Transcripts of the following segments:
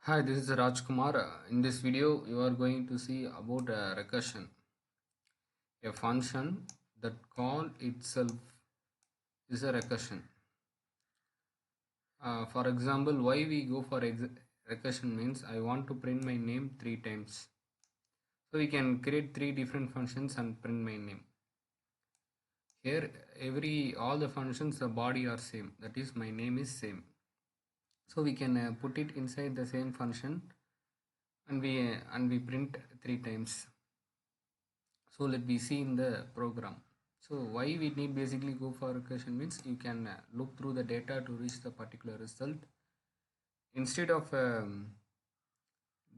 Hi, this is Rajkumar. In this video, you are going to see about recursion, a function that call itself is a recursion. For example, why we go for recursion means I want to print my name three times. So we can create three different functions and print my name. Here, all the functions, the body are same. That is, my name is same. So we can put it inside the same function, and we print three times. So let me see in the program. So why we need basically go for recursion means you can look through the data to reach the particular result. Instead of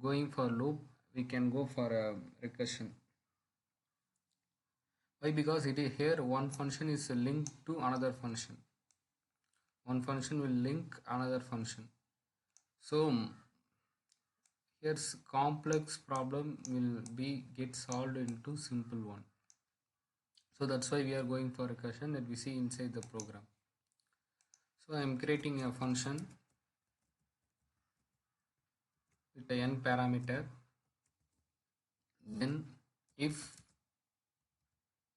going for loop, we can go for recursion. Why? Because it is here one function is linked to another function. One function will link another function. So here's complex problem will be get solved into simple one. So that's why we are going for recursion that we see inside the program. So I am creating a function with a n parameter. Then if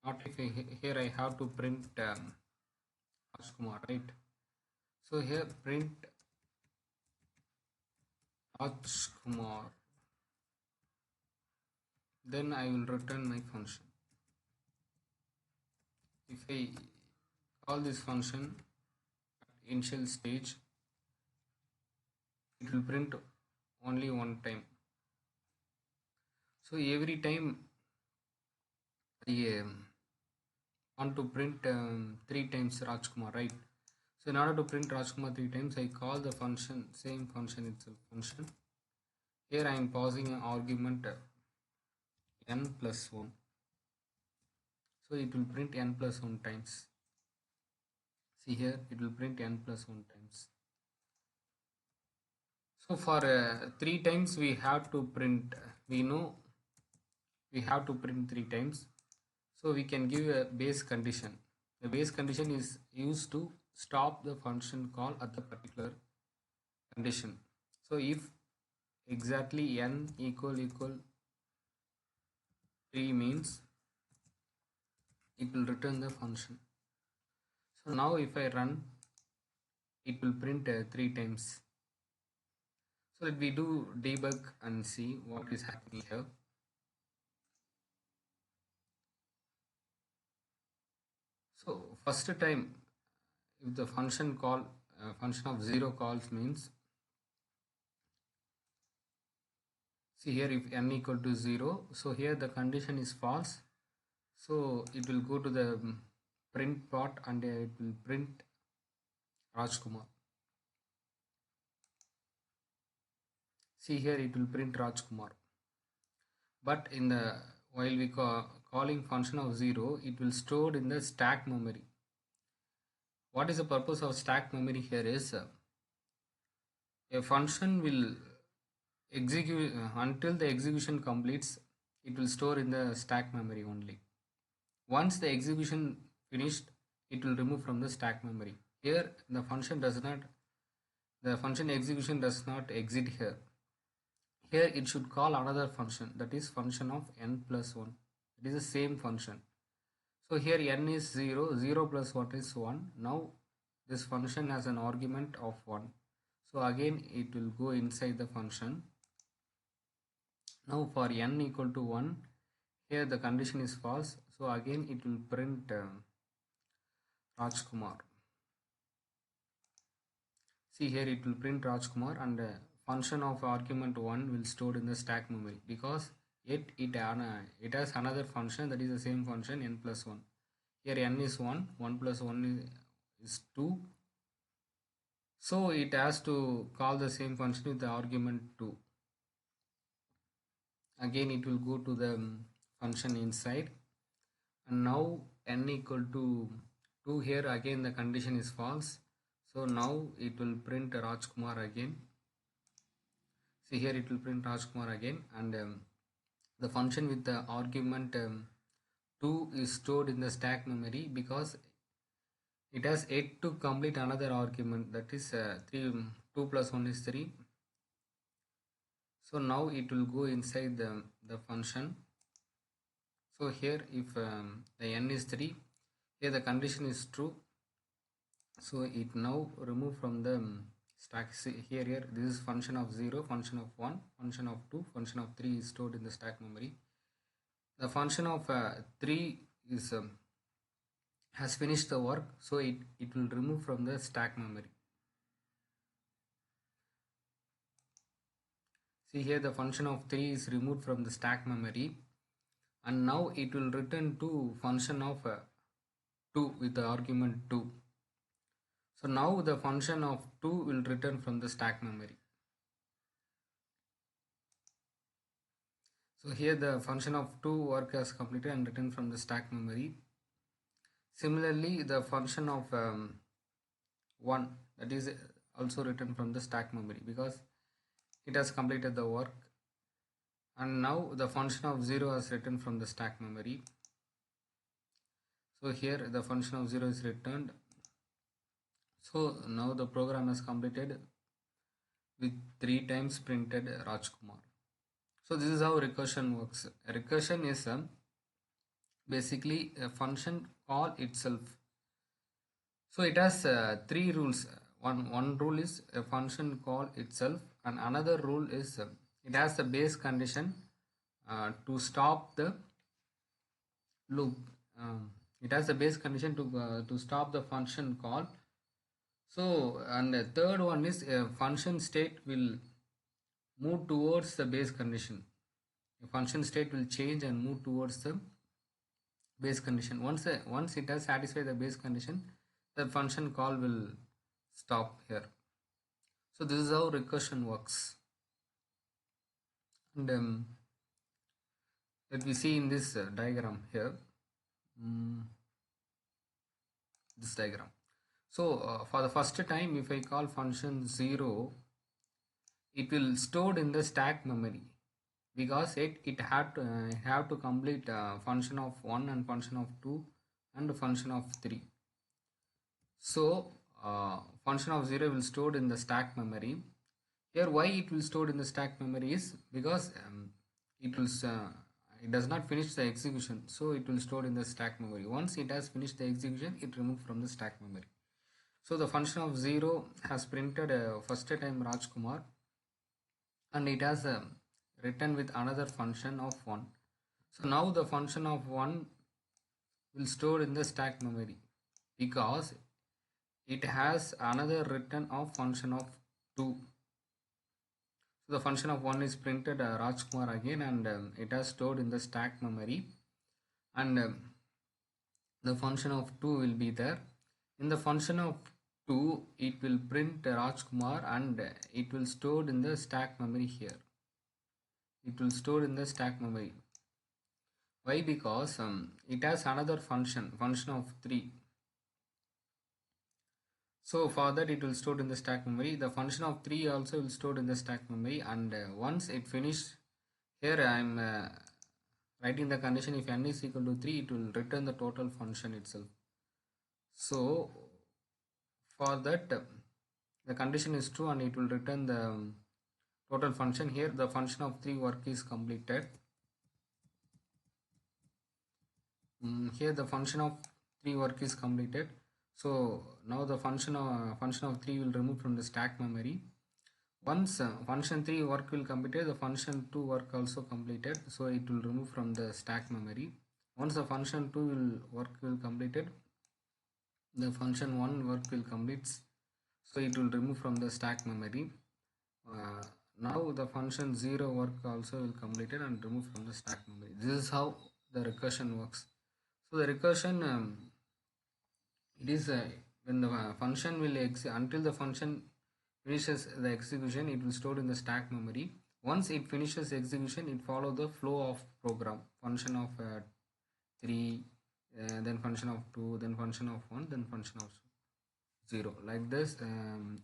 not if here I have to print Rajkumar, right? So here print Rajkumar, then I will return my function. If I call this function at initial stage, it will print only one time. So every time I want to print three times Rajkumar, right? So in order to print Rajkumar three times, I call the function, same function itself, function. Here I am passing an argument n plus 1. So it will print n plus 1 times. See here, it will print n plus 1 times. So for three times we have to print, we know we have to print three times. So we can give a base condition. The base condition is used to stop the function call at the particular condition. So if exactly n equal 3 means it will return the function. So now if I run, it will print three times. So let we do debug and see what is happening here. So first time, if the function call function of 0 calls means, see here if n equal to 0, so here the condition is false. So it will go to the print part and it will print Rajkumar. See here it will print Rajkumar. But in the while we calling function of 0, it will stored in the stack memory. What is the purpose of stack memory here is a function will execute until the execution completes, it will store in the stack memory only. Once the execution finished, it will remove from the stack memory. Here the function execution does not exit here. Here it should call another function, that is function of n plus 1. It is the same function. So here n is 0, 0 plus 1 is 1. Now this function has an argument of 1. So again it will go inside the function. Now for n equal to 1, here the condition is false. So again it will print Rajkumar. See here it will print Rajkumar and function of argument 1 will stored in the stack memory because it has another function that is the same function n plus 1. Here n is 1, 1 plus 1 is 2. So it has to call the same function with the argument 2. Again it will go to the function inside, and now n equal to 2, here again the condition is false. So now it will print Rajkumar again. See here it will print Rajkumar again, and the function with the argument 2 is stored in the stack memory because it has yet to complete another argument, that is 2 plus 1 is 3. So now it will go inside the function. So here if the n is 3, here the condition is true, so it now remove from the stack. See, here this is function of 0, function of 1, function of 2, function of 3 is stored in the stack memory. The function of 3 is has finished the work, so it will remove from the stack memory. See here the function of 3 is removed from the stack memory, and now it will return to function of 2 with the argument 2. So now the function of 2 will return from the stack memory. So here the function of 2 work has completed and returned from the stack memory. Similarly, the function of 1, that is also written from the stack memory because it has completed the work. And now the function of 0 has written from the stack memory. So here the function of 0 is returned. So now the program has completed with 3 times printed Rajkumar. So this is how recursion works. Recursion is basically a function call itself. So it has 3 rules. One rule is a function call itself, and another rule is it has the base condition to stop the loop. It has the base condition to stop the function call. So, and the third one is a function state will move towards the base condition. A function state will change and move towards the base condition. Once it has satisfied the base condition, the function call will stop here. So this is how recursion works. And let me see in this diagram here. This diagram. So for the first time, if I call function 0, it will stored in the stack memory because it had to have to complete function of 1 and function of 2 and function of 3. So function of 0 will stored in the stack memory. Here why it will stored in the stack memory is because it does not finish the execution, so it will stored in the stack memory. Once it has finished the execution, it removed from the stack memory. So the function of 0 has printed first time Rajkumar, and it has written with another function of 1. So now the function of 1 will store in the stack memory because it has another written of function of 2. So the function of 1 is printed Rajkumar again, and it has stored in the stack memory, and the function of 2 will be there. In the function of 2, it will print Rajkumar, and it will stored in the stack memory here. It will store in the stack memory. Why? Because it has another function of 3. So for that it will stored in the stack memory. The function of 3 also will stored in the stack memory, and once it finished, here I am writing the condition if n is equal to 3, it will return the total function itself. So for that the condition is true and it will return the total function. Here the function of 3 work is completed. Here the function of 3 work is completed. So now the function of 3 will remove from the stack memory. Once function 3 work will completed, the function 2 work also completed, so it will remove from the stack memory. Once the function 2 work will completed, the function 1 work will complete, so it will remove from the stack memory. Now the function 0 work also will completed and remove from the stack memory. This is how the recursion works. So the recursion it is when the function will until the function finishes the execution, it will stored in the stack memory. Once it finishes execution, it follow the flow of program. Function of 3, then function of 2, then function of 1, then function of 0. Like this,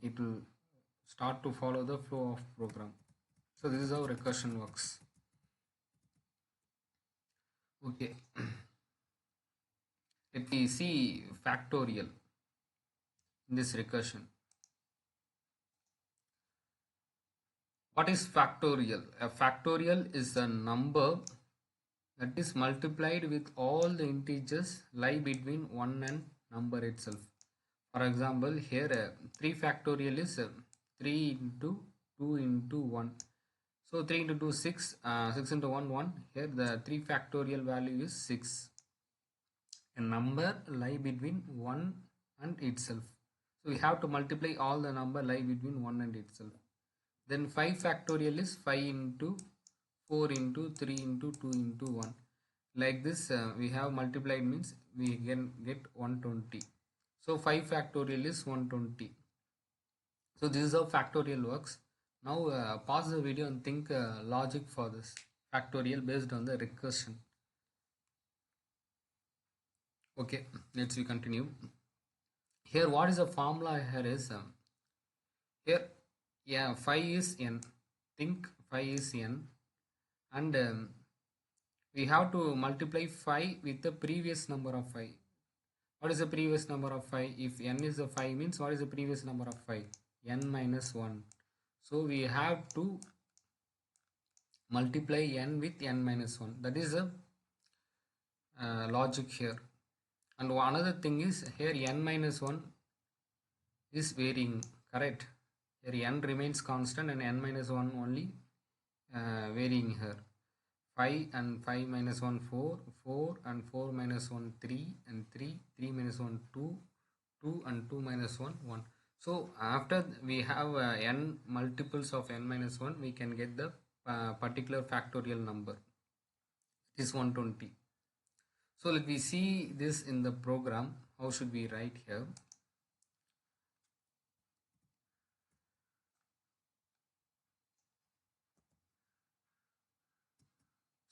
it will start to follow the flow of program. So this is how recursion works. Okay. Let me see factorial in this recursion. What is factorial? A factorial is a number that is multiplied with all the integers lie between 1 and number itself. For example, here 3 factorial is 3 into 2 into 1. So 3 into 2 6, 6 into 1 1. Here the 3 factorial value is 6. A number lie between 1 and itself. So we have to multiply all the number lie between 1 and itself. Then 5 factorial is 5 into 4 into 3 into 2 into 1. Like this we have multiplied means we can get 120. So 5 factorial is 120. So this is how factorial works. Now pause the video and think logic for this factorial based on the recursion. Okay, let's we continue. Here what is the formula here is here, yeah, 5 is n. Think 5 is n, and we have to multiply 5 with the previous number of 5. What is the previous number of 5? If n is the 5 means what is the previous number of 5? N minus 1. So we have to multiply n with n minus 1. That is the logic here. And another thing is here n minus 1 is varying, correct? Here n remains constant and n minus 1 only varying here. 5 and 5 minus 1 4, 4 and 4 minus 1 3 and 3, 3 minus 1 2, 2 and 2 minus 1 1. So after we have n multiples of n minus 1, we can get the particular factorial number. It is 120. So let me see this in the program. How should we write here?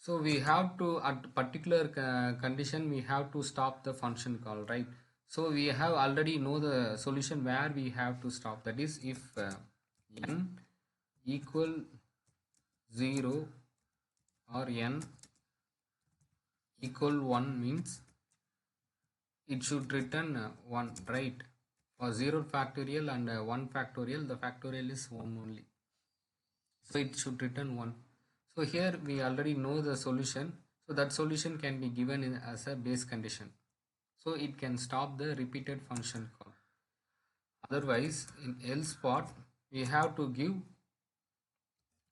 So we have to, at particular condition, we have to stop the function call, right? So we have already know the solution where we have to stop. That is, if n equal 0 or n equal 1 means it should return 1, right? For 0 factorial and 1 factorial, the factorial is 1 only. So it should return 1. So here we already know the solution. So that solution can be given as a base condition. So it can stop the repeated function call. Otherwise, in else part, we have to give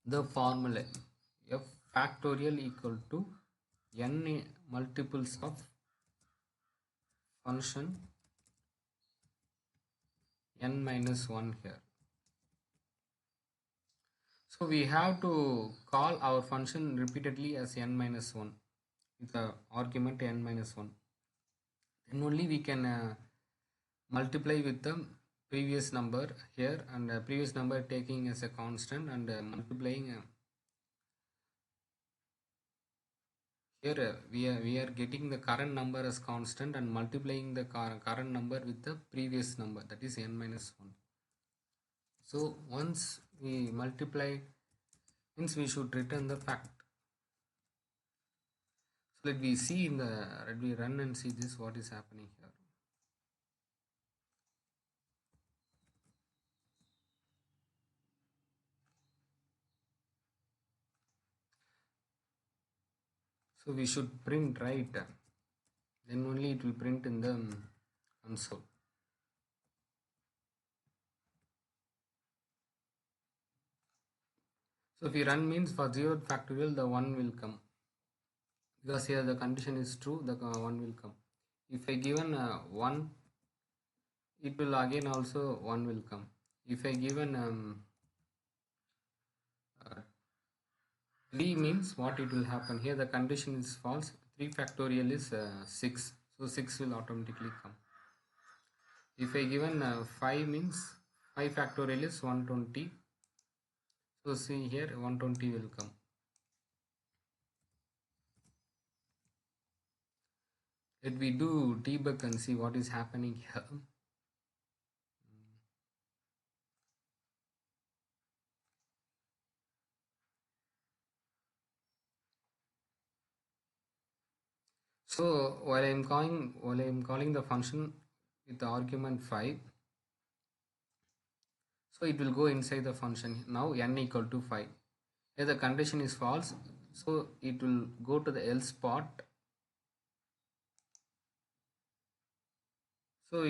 the formula f factorial equal to n multiples of function n minus 1 here. So we have to call our function repeatedly as n minus 1 with the argument n minus 1. Then only we can multiply with the previous number here, and previous number taking as a constant and multiplying here we are getting the current number as constant and multiplying the current number with the previous number, that is n minus 1. So once we multiply means we should return the fact. So let me run and see this what is happening here. So we should print, right? Then only it will print in the console. So if we run means for 0 factorial the 1 will come, because here the condition is true, the 1 will come. If I given 1, it will again also 1 will come. If I given 3 means what it will happen, here the condition is false, 3 factorial is 6, so 6 will automatically come. If I given 5 means 5 factorial is 120, so see here 120 will come. Let me do debug and see what is happening here. So while I am calling the function with the argument 5, So it will go inside the function. Now n equal to 5. Here the condition is false, so it will go to the else part. So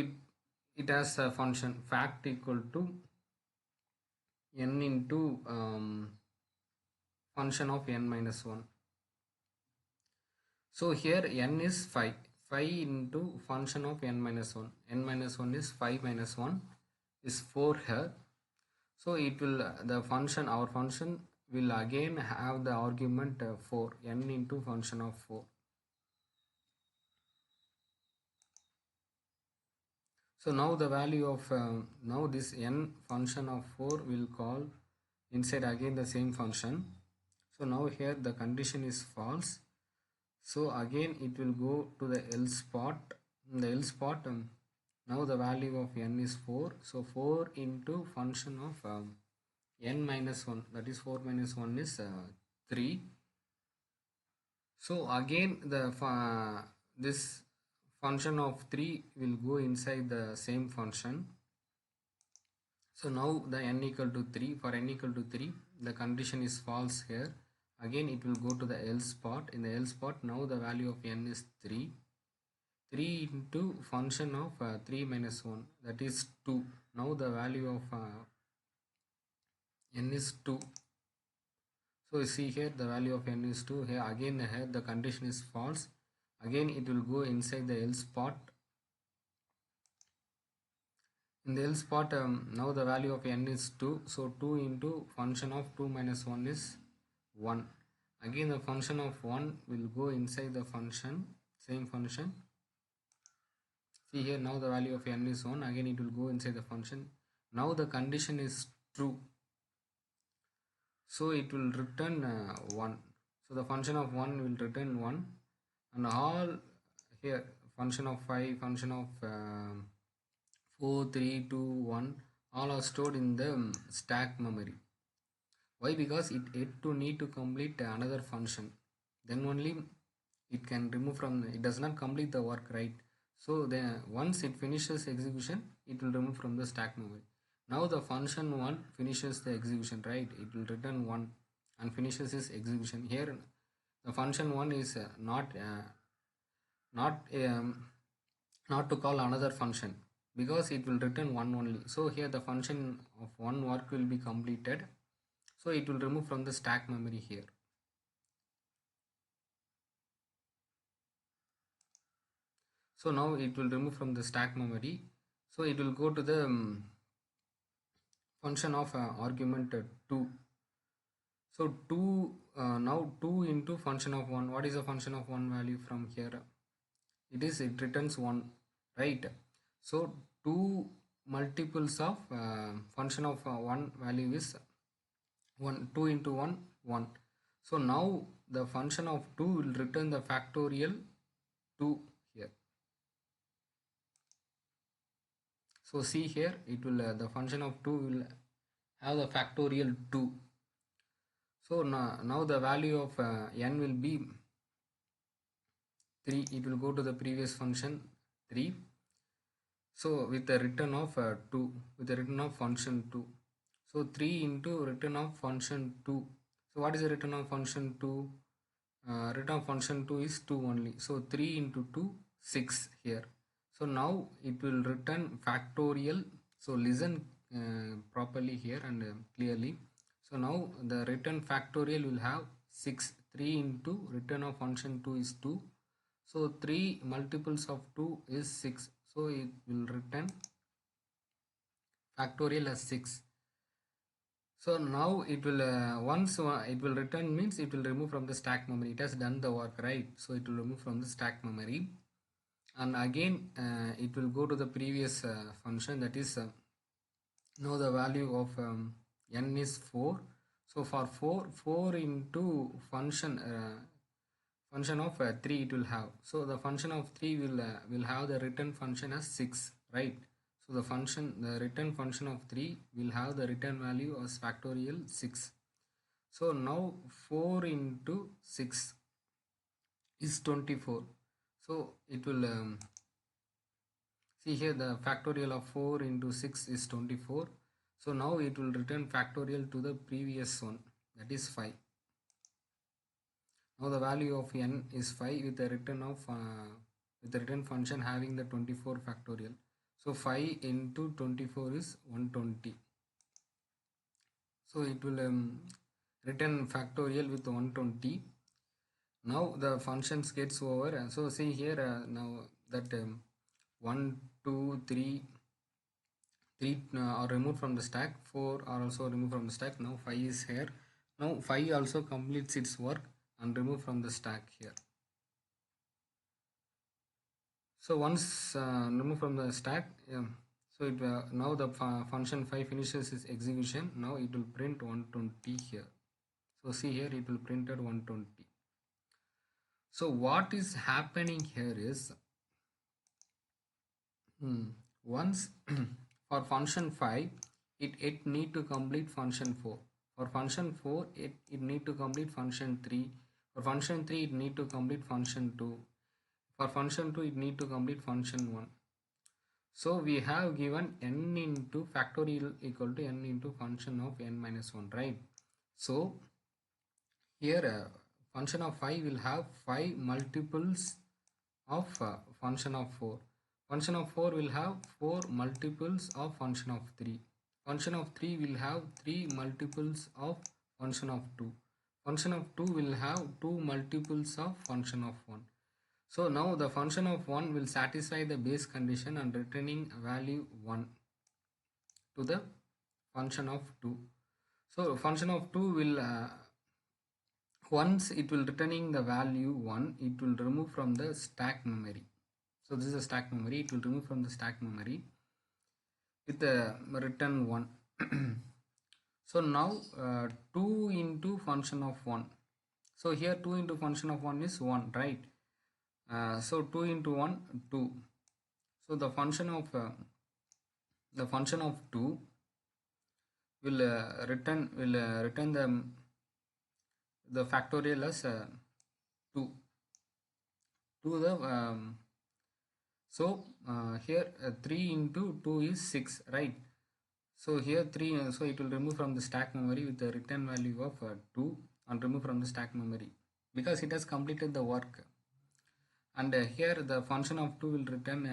it has a function fact equal to n into function of n minus 1. So here n is 5. 5 into function of n minus 1. n minus 1 is 5 minus 1 is 4 here. So it will the function, our function will again have the argument 4, n into function of 4. So now the value of now this n function of 4 will call inside again the same function. So now here the condition is false. So again it will go to the else part. In the else part, now the value of n is 4. So 4 into function of n minus 1, that is 4 minus 1 is 3. So again this function of 3 will go inside the same function. So now the n equal to 3, for n equal to 3 the condition is false here. Again it will go to the else part. In the else part, now the value of n is 3. 3 into function of 3 minus 1, that is 2. Now the value of n is 2. So you see here the value of n is 2. Here again here the condition is false. Again it will go inside the else part. In the else part, now the value of n is 2. So 2 into function of 2 minus 1 is 1. Again the function of 1 will go inside the function, same function. See here, now the value of n is 1. Again it will go inside the function. Now the condition is true. So it will return 1. So the function of 1 will return 1. And all here, function of 5, function of 4, 3, 2, 1, all are stored in the stack memory. Why? Because it to need to complete another function. Then only it can remove from, it does not complete the work, right? So then once it finishes execution, it will remove from the stack memory. Now the function 1 finishes the execution, right? It will return 1 and finishes its execution. Here the function 1 is not to call another function, because it will return 1 only. So here the function of 1 work will be completed. So it will remove from the stack memory here. So now it will remove from the stack memory. So it will go to the function of argument 2. So 2 now 2 into function of 1. What is the function of 1 value from here? It returns 1, right? So 2 multiples of function of 1 value is 1. 2 into 1, 1. So now the function of 2 will return the factorial 2 here. So see here, it will the function of 2 will have the factorial 2. So now the value of n will be 3. It will go to the previous function 3. So with the return of 2, with the return of function 2. So 3 into return of function 2. So what is the return of function 2? Return of function 2 is 2 only. So 3 into 2, 6 here. So now it will return factorial. So listen properly here and clearly. So now the return factorial will have 6. 3 into return of function 2 is 2. So 3 multiples of 2 is 6. So it will return factorial as 6. So now it will once it will return means it will remove from the stack memory. It has done the work, right? So it will remove from the stack memory. And again it will go to the previous function, that is now the value of n is 4. So for 4 into function of 3 it will have. So the function of 3 will have the return function as 6, right? So the return function of 3 will have the return value as factorial 6. So now 4 into 6 is 24. So it will see here the factorial of 4 into 6 is 24. So now it will return factorial to the previous one, that is 5. Now the value of n is 5 with a return of with the return function having the 24 factorial. So 5 into 24 is 120. So it will return factorial with 120. Now the functions gets over, and so see here now that 1, 2, 3 are removed from the stack, 4 are also removed from the stack. Now 5 is here. Now 5 also completes its work and removed from the stack here. So once removed from the stack, so it now the function 5 finishes its execution. Now it will print 120 here. So see here it will print at 120. So what is happening here is once for function 5 it need to complete function 4. For function 4 it need to complete function 3. For function 3 it need to complete function 2. For function 2 it need to complete function 1. So we have given n into factorial equal to n into function of n minus 1, right? So here function of 5 will have 5 multiples of function of 4. Function of 4 will have 4 multiples of function of 3. Function of 3 will have 3 multiples of function of 2. Function of 2 will have 2 multiples of function of 1. So now the function of 1 will satisfy the base condition and returning value 1 to the function of 2. So function of 2 will once it will returning the value 1, it will remove from the stack memory. So this is a stack memory. It will remove from the stack memory with the return 1. So now 2 into function of 1. So here 2 into function of 1 is 1, right? So 2 into 1, 2. So the function of 2 will return the factorial as 2 to the so here 3 into 2 is 6, right? So here 3, so it will remove from the stack memory with the return value of 2 and remove from the stack memory because it has completed the work. And here the function of 2 will return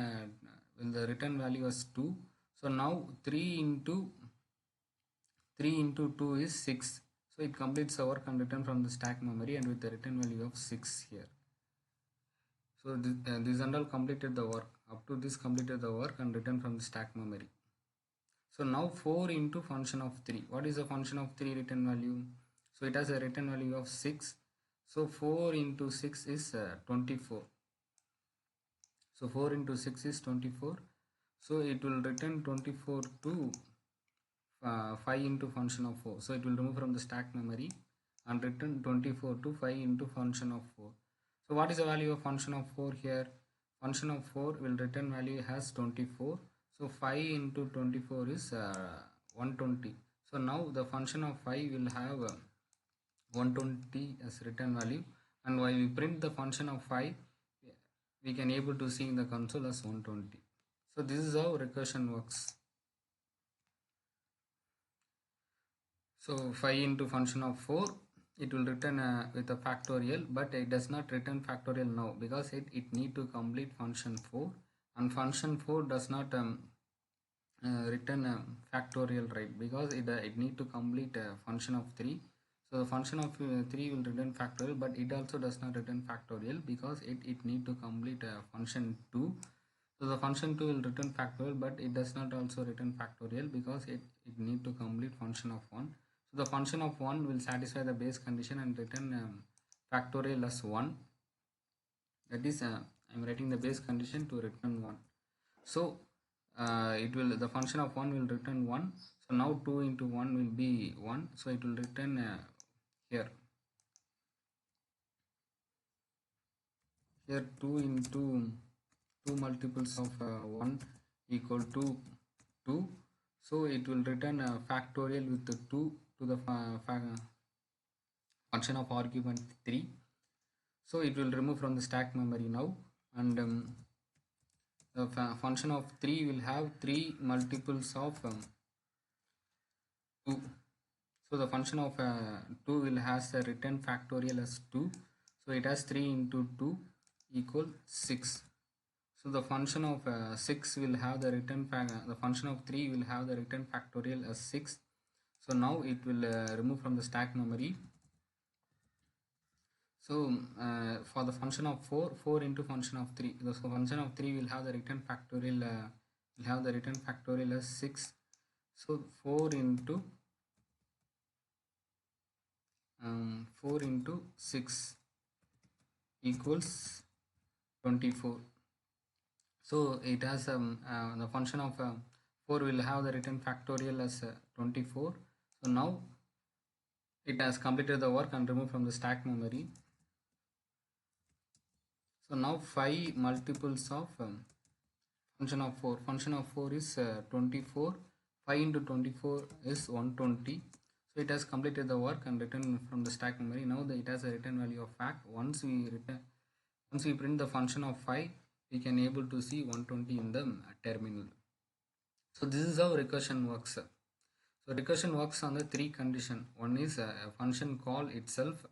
the return value as 2. So now 3 into 2 is 6. So it completes the work and return from the stack memory and with the return value of 6 here. So this and all completed the work. Up to this completed the work and return from the stack memory. So now 4 into function of 3. What is the function of 3 return value? So it has a return value of 6. So 4 into 6 is 24. So 4 into 6 is 24. So it will return 24 to 5 into function of 4. So it will remove from the stack memory and return 24 to 5 into function of 4. So what is the value of function of 4 here? Function of 4 will return value has 24. So 5 into 24 is 120. So now the function of 5 will have 120 as return value, and while we print the function of 5 we can able to see in the console as 120. So this is how recursion works. So 5 into function of 4, it will return with a factorial, but it does not return factorial now because it need to complete function 4, and function 4 does not return factorial, right? Because it need to complete function of 3. So the function of 3 will return factorial, but it also does not return factorial because it need to complete function 2. So the function 2 will return factorial, but it does not also return factorial because it need to complete function of 1. So the function of 1 will satisfy the base condition and return factorial as 1. That is I am writing the base condition to return 1. So the function of 1 will return 1. So now 2 into 1 will be 1. So it will return here 2 into 2 multiples of 1 equal to 2. So it will return a factorial with the 2 to the function of argument 3. So it will remove from the stack memory now, and the function of 3 will have 3 multiples of 2. So the function of 2 will has a return factorial as 2. So it has 3 into 2 equal 6. So the function of 6 will have the the function of 3 will have the return factorial as 6. So now it will remove from the stack memory. So for the function of 4, 4 into function of 3. The function of 3 will have the return factorial as 6. So 4 into 6 equals 24. So it has the function of 4 will have the return factorial as 24. So now it has completed the work and removed from the stack memory. So now 5 multiples of function of 4. Function of 4 is 24. 5 into 24 is 120. So it has completed the work and returned from the stack memory. Now it has a return value of fact. Once we print the function of 5, we can able to see 120 in the terminal. So this is how recursion works. So recursion works on the 3 condition. One is a function call itself.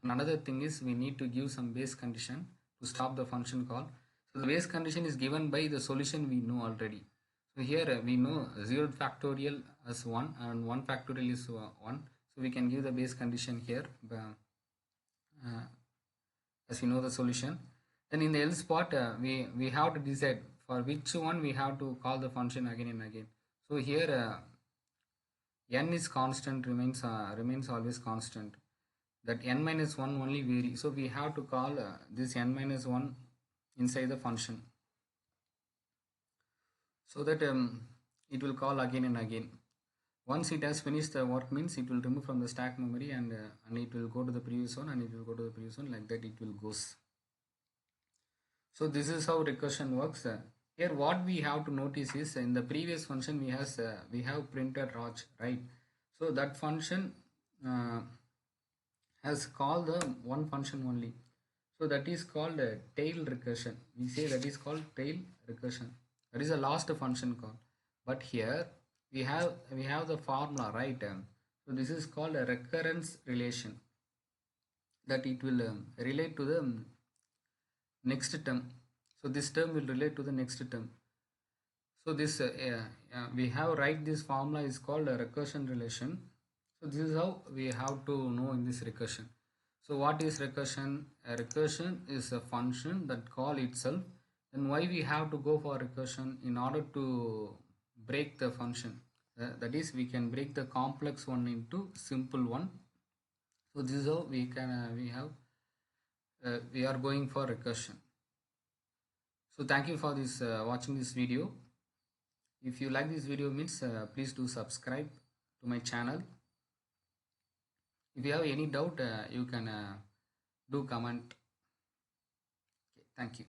Another thing is we need to give some base condition to stop the function call. So the base condition is given by the solution we know already. So here we know 0 factorial as 1 and 1 factorial is 1. So we can give the base condition here as we know the solution. Then in the else part we have to decide for which one we have to call the function again and again. So here n is constant, remains always constant. That n minus 1 only vary. So we have to call this n minus 1 inside the function. So that it will call again and again. Once it has finished the work means it will remove from the stack memory and it will go to the previous one and it will go to the previous one, like that it will goes. So this is how recursion works. Here what we have to notice is in the previous function we have printed Raj, right? So that function has called the one function only. So that is called a tail recursion. We say that is called tail recursion. That is the last function call. But here we have the formula, right? So this is called a recurrence relation. That it will relate to the next term. So this term will relate to the next term. So this we have write this formula is called a recursion relation. So this is how we have to know in this recursion. So what is recursion? A recursion is a function that call itself. Then why we have to go for recursion? In order to break the function. That is we can break the complex one into simple one. So this is how we can we are going for recursion. So thank you for this watching this video. If you like this video means please do subscribe to my channel. If you have any doubt you can do comment. Okay, thank you.